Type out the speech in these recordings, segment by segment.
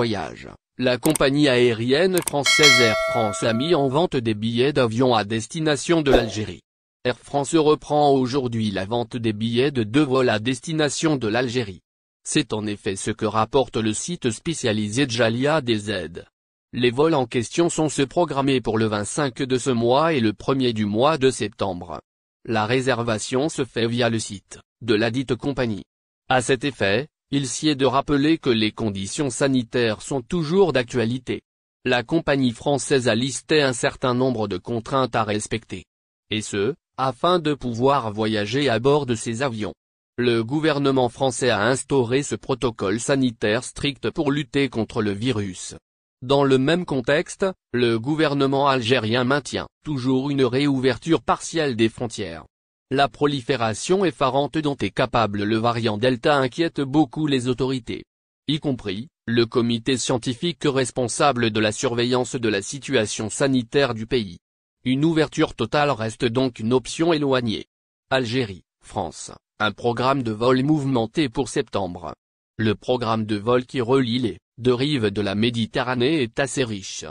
voyage, la compagnie aérienne française Air France a mis en vente des billets d'avion à destination de l'Algérie. Air France reprend aujourd'hui la vente des billets de 2 vols à destination de l'Algérie. C'est en effet ce que rapporte le site spécialisé Jalia DZ. Les vols en question sont ceux programmés pour le 25 de ce mois et le 1er du mois de septembre. La réservation se fait via le site de ladite compagnie. À cet effet, il s'y est de rappeler que les conditions sanitaires sont toujours d'actualité. La compagnie française a listé un certain nombre de contraintes à respecter. Et ce, afin de pouvoir voyager à bord de ces avions. Le gouvernement français a instauré ce protocole sanitaire strict pour lutter contre le virus. Dans le même contexte, le gouvernement algérien maintient toujours une réouverture partielle des frontières. La prolifération effarante dont est capable le variant Delta inquiète beaucoup les autorités, y compris le comité scientifique responsable de la surveillance de la situation sanitaire du pays. Une ouverture totale reste donc une option éloignée. Algérie, France, un programme de vol mouvementé pour septembre. Le programme de vol qui relie les 2 rives de la Méditerranée est assez riche.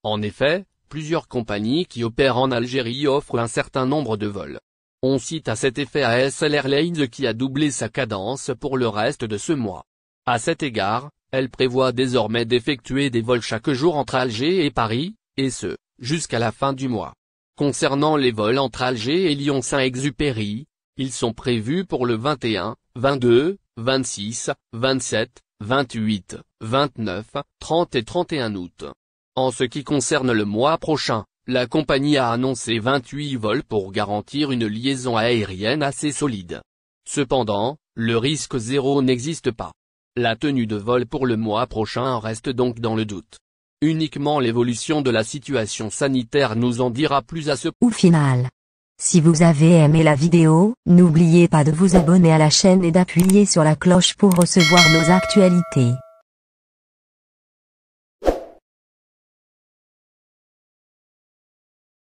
En effet, plusieurs compagnies qui opèrent en Algérie offrent un certain nombre de vols. On cite à cet effet ASL Airlines qui a doublé sa cadence pour le reste de ce mois. À cet égard, elle prévoit désormais d'effectuer des vols chaque jour entre Alger et Paris, et ce, jusqu'à la fin du mois. Concernant les vols entre Alger et Lyon-Saint-Exupéry, ils sont prévus pour le 21, 22, 26, 27, 28, 29, 30 et 31 août. En ce qui concerne le mois prochain, la compagnie a annoncé 28 vols pour garantir une liaison aérienne assez solide. Cependant, le risque zéro n'existe pas. La tenue de vol pour le mois prochain reste donc dans le doute. Uniquement l'évolution de la situation sanitaire nous en dira plus à ce final. Si vous avez aimé la vidéo, n'oubliez pas de vous abonner à la chaîne et d'appuyer sur la cloche pour recevoir nos actualités.